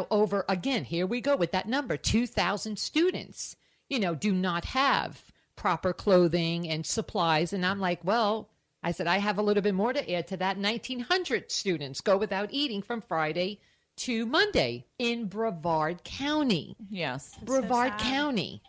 over again, here we go with that number, 2,000 students, do not have proper clothing and supplies. And I'm like, well, I said, I have a little bit more to add to that. 1,900 students go without eating from Friday to Monday in Brevard County. Yes. Brevard County.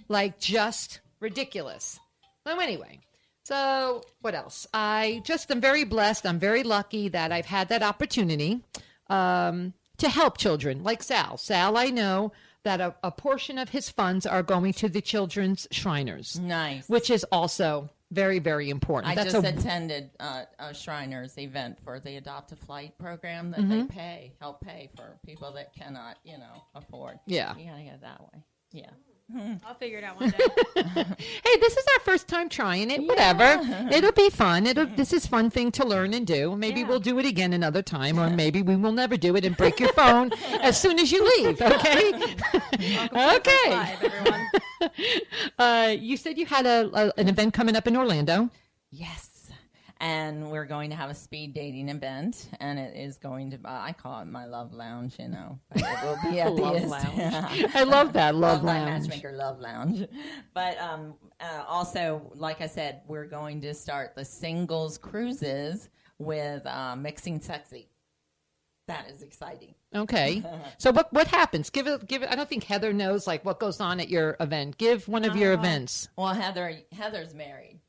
Like, just ridiculous. So anyway, so what else? I just am very blessed. I'm very lucky that I've had that opportunity to help children like Sal. Sal, I know that a portion of his funds are going to the children's Shriners. Nice. Which is also very, very important. I just attended a Shriners event for the Adopt a Flight program that they help pay for people that cannot, afford. Yeah. You got to get it that way. Yeah. I'll figure it out one day. Hey, this is our first time trying it. Whatever. It'll be fun. This is a fun thing to learn and do. Maybe we'll do it again another time, or maybe we will never do it and break your phone as soon as you leave. Okay. Okay. Live, everyone. You said you had an event coming up in Orlando. Yes. And we're going to have a speed dating event, and it is going to, I call it my love lounge, But it will be at the Love lounge. I love that, love lounge. Matchmaker love lounge. But also, like I said, we're going to start the singles cruises with Mixing Sexy. That is exciting. Okay. So what happens? Give it. I don't think Heather knows what goes on at your event. Give one of your events. Well, Heather's married.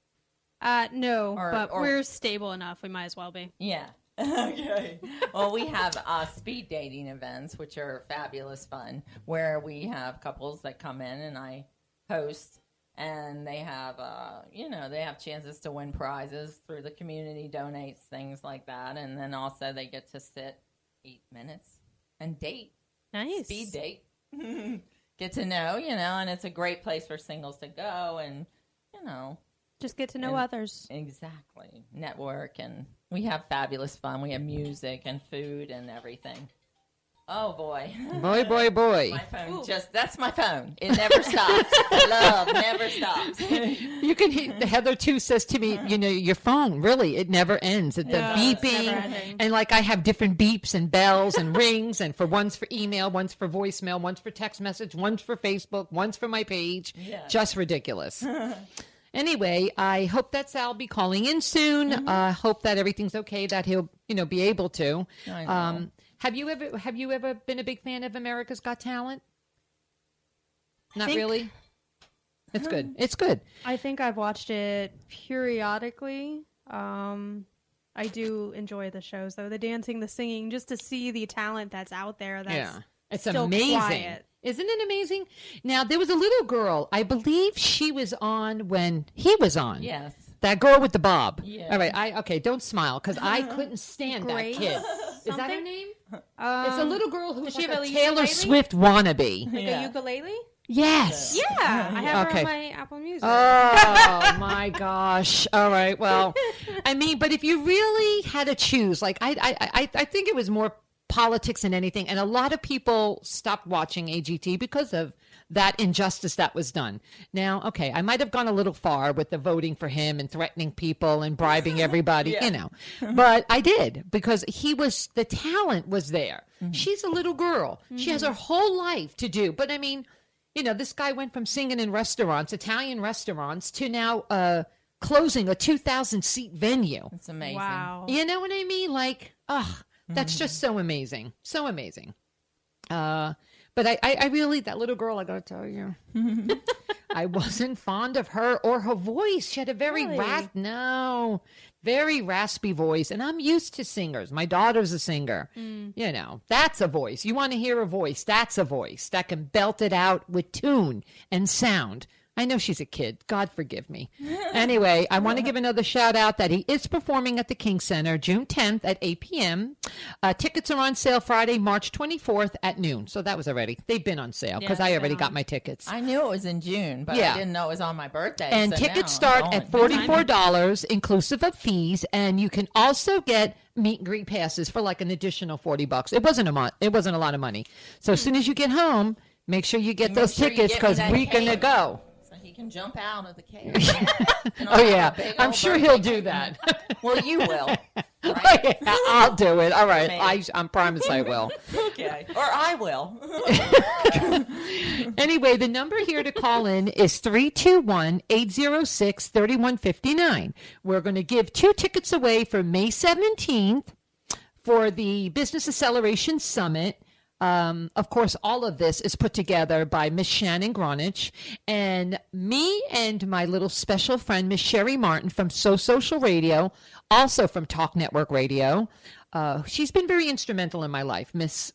No, but we're stable enough. We might as well be. Yeah. Okay. Well, we have speed dating events, which are fabulous fun, where we have couples that come in and I host, and they have, they have chances to win prizes through the community donates, things like that. And then also they get to sit 8 minutes and date. Nice. Speed date. Get to know, and it's a great place for singles to go and, just get to know others. Exactly. Network, and we have fabulous fun. We have music and food and everything. Oh, boy. Boy. My phone that's my phone. It never stops. Love never stops. You can hear, Heather, too, says to me, your phone, really, it never ends. The beeping, and I have different beeps and bells and rings, and one's for email, one's for voicemail, one's for text message, one's for Facebook, one's for my page. Yeah. Just ridiculous. Anyway, I hope that Sal will be calling in soon. Hope that everything's okay, that he'll, be able to. I know. Have you ever been a big fan of America's Got Talent? Not really? It's good. It's good. I think I've watched it periodically. I do enjoy the shows, though. The dancing, the singing, just to see the talent that's out there. It's still amazing. Quiet. Isn't it amazing? Now, there was a little girl. I believe she was on when he was on. Yes. That girl with the bob. Yeah. All right. Okay, don't smile, because I couldn't stand that kid. Is that her name? It's a little girl who's like a Taylor Swift wannabe. Like a ukulele? Yes. Yeah. I have her on my Apple Music. Oh, my gosh. All right. Well, but if you really had to choose, I think it was more politics than anything, and a lot of people stopped watching AGT because of that injustice that was done. Now, okay, I might have gone a little far with the voting for him and threatening people and bribing everybody, but I did, because the talent was there. Mm-hmm. She's a little girl. Mm-hmm. She has her whole life to do. But this guy went from singing in restaurants, Italian restaurants, to now closing a 2,000 seat venue. That's amazing. Wow. You know what I mean? That's just so amazing. So amazing. But I really, that little girl, I got to tell you, I wasn't fond of her or her voice. She had a very very raspy voice. And I'm used to singers. My daughter's a singer. That's a voice. You want to hear a voice. That's a voice that can belt it out with tune and sound. I know she's a kid. God forgive me. Anyway, I want to give another shout out that he is performing at the King Center June 10th at 8 p.m. Tickets are on sale Friday, March 24th at noon. So that was already. They've been on sale because I already got my tickets. I knew it was in June, but I didn't know it was on my birthday. And tickets start at $44 inclusive of fees. And you can also get meet and greet passes for an additional $40. It wasn't a lot of money. So as soon as you get home, make sure you get those tickets because we're going to go. can jump out of the cage. Oh, yeah. I'm sure he'll do that. Well, you will. Right? Yeah, I'll do it. All right. I promise I will. Okay. Or I will. Anyway, the number here to call in is 321-806-3159. We're going to give 2 tickets away for May 17th for the Business Acceleration Summit. Of course, all of this is put together by Miss Shannon Gronich and me and my little special friend, Miss Sherry Martin from So Social Radio, also from Talk Network Radio. She's been very instrumental in my life, Miss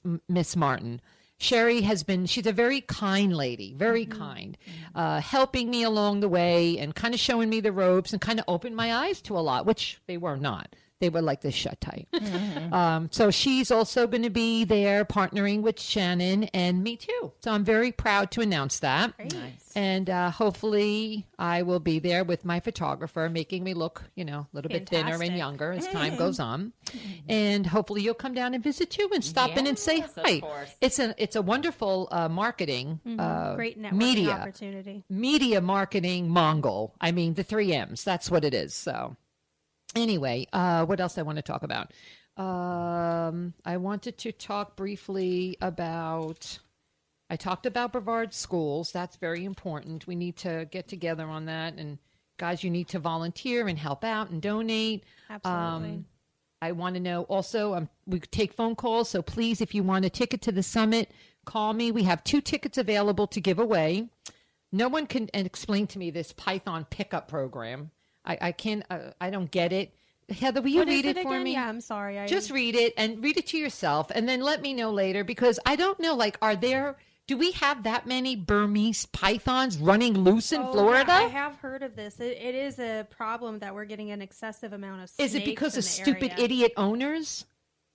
Martin. Sherry she's a very kind lady, very kind, helping me along the way and kind of showing me the ropes and kind of opened my eyes to a lot, which they were not. They were like this shut tight. So she's also going to be there partnering with Shannon and me too. So I'm very proud to announce that. Very nice. And hopefully I will be there with my photographer, making me look, a little bit thinner and younger as time goes on. And hopefully you'll come down and visit too and stop in and say hi. It's a wonderful marketing, great networking media opportunity. Media marketing Mongol. I mean, the 3 M's. That's what it is. So. Anyway, what else I want to talk about? I wanted to talk briefly about, I talked about Brevard Schools. That's very important. We need to get together on that. And guys, you need to volunteer and help out and donate. Absolutely. I want to know also, we take phone calls. So please, if you want a ticket to the summit, call me. We have 2 tickets available to give away. No one can explain to me this Python pickup program. I can't, I don't get it. Heather, will you read it for me? Yeah, I'm sorry. Just read it and read it to yourself and then let me know later because I don't know, do we have that many Burmese pythons running loose in Florida? Yeah, I have heard of this. It is a problem that we're getting an excessive amount of snakes. Is it because of stupid area. idiot owners?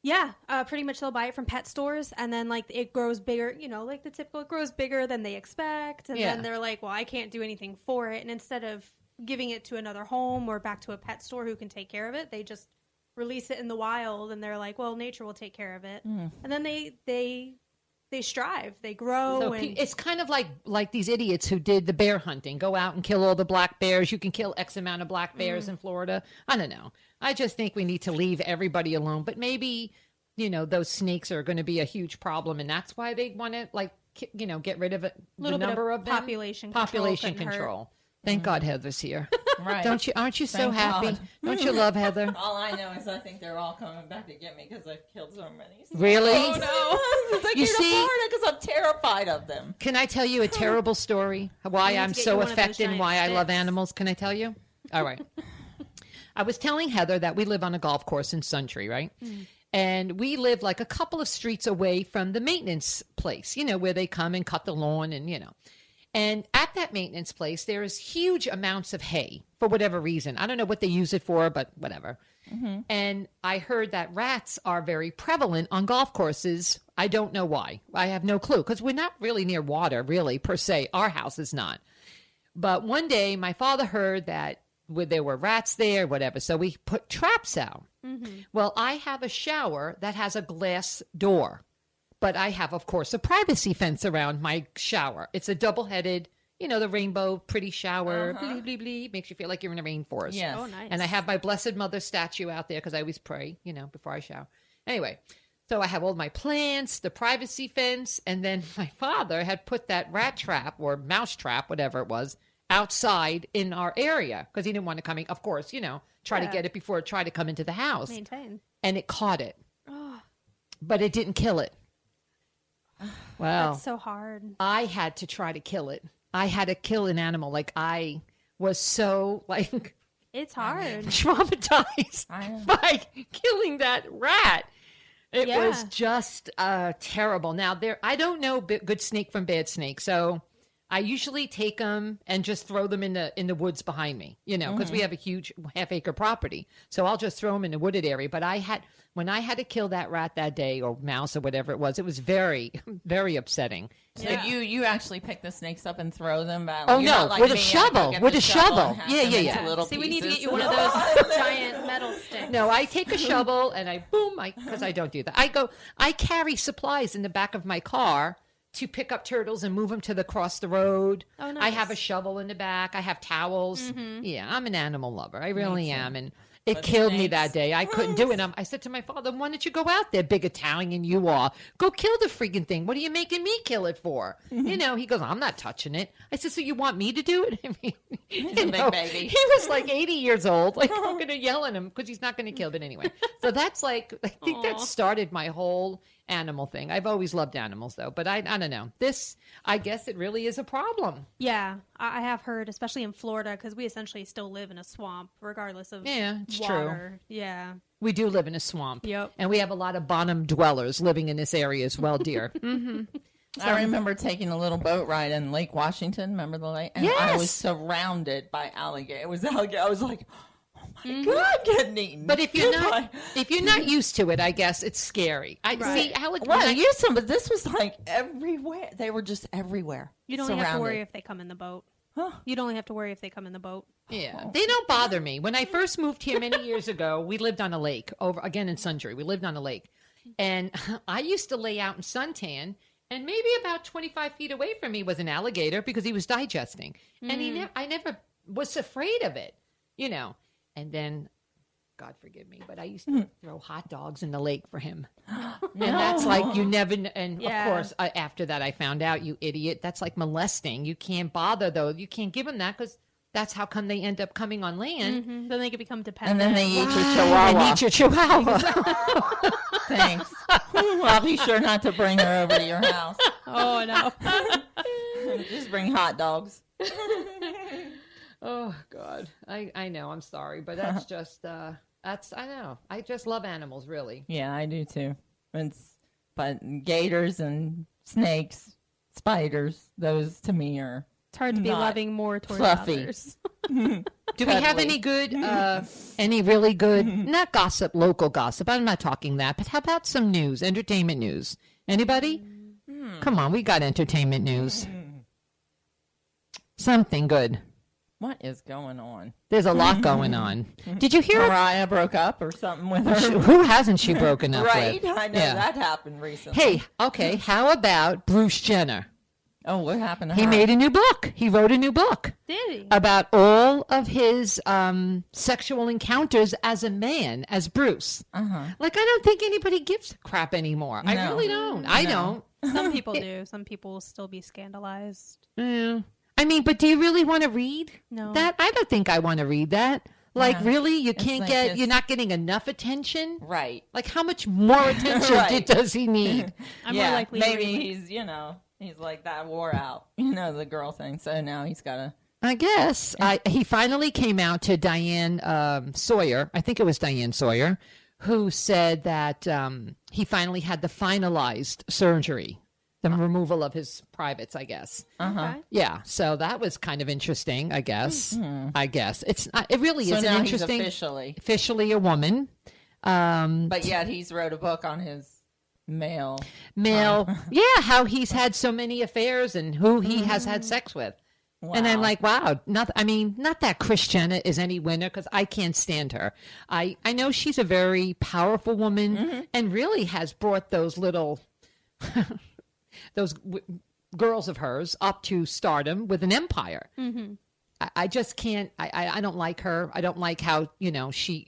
Yeah, pretty much they'll buy it from pet stores and then it grows bigger, like the typical, it grows bigger than they expect. And then they're like, well, I can't do anything for it. And instead of giving it to another home or back to a pet store who can take care of it, they just release it in the wild and they're like, well, nature will take care of it. And then they strive, they grow. So it's kind of like these idiots who did the bear hunting, go out and kill all the black bears. You can kill X amount of black bears in Florida. I don't know. I just think we need to leave everybody alone, but maybe, those snakes are going to be a huge problem and that's why they want to get rid of it. The number of them. Population control. Thank God Heather's here. Right. Aren't you so Thank happy? God. Don't you love Heather? All I know is I think they're all coming back to get me because I've killed so many. Really? Oh, no. You see? Because I'm terrified of them. Can I tell you a terrible story? Why I'm so affected and why I love animals? Can I tell you? All right. I was telling Heather that we live on a golf course in Suntree, right? And we live like a couple of streets away from the maintenance place, where they come and cut the lawn and, And at that maintenance place, there is huge amounts of hay for whatever reason. I don't know what they use it for, but whatever. And I heard that rats are very prevalent on golf courses. I don't know why. I have no clue because we're not really near water, really, per se. Our house is not. But one day, my father heard that there were rats there, whatever. So we put traps out. Well, I have a shower that has a glass door. But I have, of course, a privacy fence around my shower. It's a double-headed, the rainbow pretty shower. Blee, blee, blee. Makes you feel like you're in a rainforest. Yes. Oh, nice. And I have my Blessed Mother statue out there because I always pray, before I shower. Anyway, so I have all my plants, the privacy fence, and then my father had put that rat trap or mouse trap, whatever it was, outside in our area because he didn't want to come in, of course, try to get it before it tried to come into the house. Maintain. And it caught it. But it didn't kill it. Wow. That's so hard. I had to try to kill it. I had to kill an animal. I was so it's hard. Traumatized by killing that rat. It was just terrible. Now I don't know good snake from bad snake. So I usually take them and just throw them in the woods behind me, because we have a huge half-acre property. So I'll just throw them in the wooded area. But when I had to kill that rat that day or mouse or whatever it was very, very upsetting. So you actually pick the snakes up and throw them back? Oh, no, with a shovel. With a shovel. Yeah. See, we need to get you one of those giant metal sticks. No, I take a shovel and because I don't do that. I carry supplies in the back of my car to pick up turtles and move them to across the road. Oh, nice. I have a shovel in the back. I have towels. Yeah, I'm an animal lover. I really am. And it killed me that day. I couldn't do it. I said to my father, why don't you go out there, big Italian you are? Go kill the freaking thing. What are you making me kill it for? You know, he goes, I'm not touching it. I said, so you want me to do it? I mean, He's a big baby. he was like 80 years old. Like, I'm going to yell at him because he's not going to kill it anyway. So that's like, I think that started my whole animal thing. I've always loved animals, though. But I don't know. This, I guess it really is a problem. Yeah, I have heard, especially in Florida, because we essentially still live in a swamp, regardless of it's water. true. Yeah. We do live in a swamp. Yep. And we have a lot of bottom dwellers living in this area as well, dear. I remember taking a little boat ride in Lake Washington. Remember the lake? And I was surrounded by alligator. It was alligator. I was like, oh my God, I'm getting eaten. But if you're not used to it, I guess it's scary. See, used to, but this was like everywhere. They were just everywhere. You'd only have to worry if they come in the boat. Huh. You'd only have to worry if they come in the boat. Yeah, they don't bother me. When I first moved here many years ago, we lived on a lake again in Sundre. We lived on a lake, and I used to lay out in suntan, and maybe about 25 feet away from me was an alligator because he was digesting, and I never was afraid of it, you know. And then, God forgive me, but I used to throw hot dogs in the lake for him. And that's like, you never, of course, after that I found out, you idiot, that's like molesting. You can't bother, though. You can't give them that because that's how come they end up coming on land. Then they can become dependent. And then they eat your chihuahua. And eat your chihuahua. Thanks. I'll be sure not to bring her over to your house. Oh, no. Just bring hot dogs. Oh, God. I know. I'm sorry. But that's just, I know. I just love animals, really. Yeah, I do too. But gators and snakes, spiders, those to me are It's hard to be loving more towards fluffy. others. Do we have any good, any really good, not gossip, local gossip? I'm not talking that, but how about some news, entertainment news? Anybody? Come on, we got entertainment news. Something good. What is going on? There's a lot going on. Did you hear? Mariah broke up or something with her? Who hasn't she broken up right? with? I know that happened recently. Hey, okay, how about Bruce Jenner? Oh, what happened to He her? made a new book. He wrote a new book. Did he? About all of his sexual encounters as a man, as Bruce. Like, I don't think anybody gives a crap anymore. No. I really don't. I don't. Some people do. Some people will still be scandalized. Yeah. I mean, but do you really want to read that? I don't think I want to read that. Like, really? You can't you're not getting enough attention? Right. Like, how much more attention does he need? I'm more likely to maybe read he's like that wore out, the girl thing. So now he's got to. I guess. He finally came out to Diane Sawyer. I think it was Diane Sawyer, who said that he finally had the finalized surgery. The removal of his privates, I guess. Okay. Yeah, so that was kind of interesting, I guess. I guess. It really is now an interesting. He's officially a woman. But yet he's wrote a book on his male. Yeah, how he's had so many affairs and who he has had sex with. Wow. And I'm like, wow. Not that Kris Jenner is any winner because I can't stand her. I know she's a very powerful woman and really has brought those little girls of hers up to stardom with an empire. I just can't. I don't like her. I don't like how she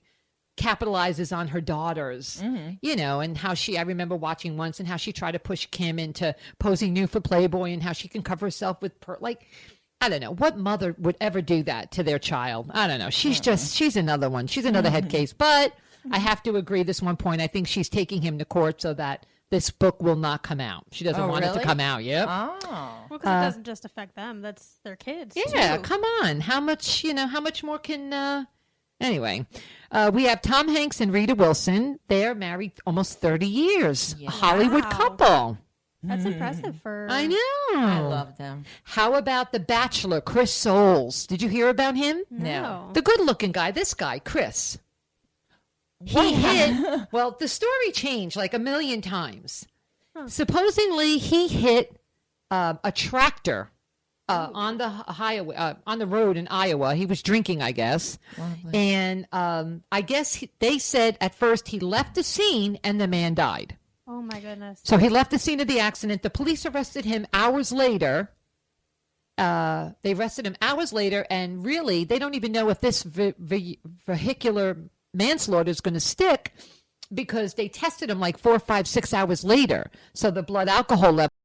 capitalizes on her daughters, and how I remember watching once and how she tried to push Kim into posing nude for Playboy and how she can cover herself with I don't know what mother would ever do that to their child. I don't know. She's another one. She's another head case. But I have to agree this one point. I think she's taking him to court so that this book will not come out. She doesn't want it to come out. Yep. Oh. Well, because it doesn't just affect them. That's their kids. Yeah, too. come on. How much more can... Anyway, we have Tom Hanks and Rita Wilson. They're married almost 30 years. Yeah. A Hollywood couple. That's impressive for... I know. I love them. How about The Bachelor, Chris Soules? Did you hear about him? No. The good-looking guy, this guy, Chris. He hit... Well, the story changed like a million times. Supposedly, he hit a tractor on the highway, on the road in Iowa. He was drinking, I guess. Lovely. And I guess they said at first he left the scene and the man died. Oh, Oh, my goodness. So he left the scene of the accident. The police arrested him hours later. They arrested him hours later, and really, they don't even know if this vehicular manslaughter is going to stick because they tested him like 4, 5, 6 hours later. So the blood alcohol level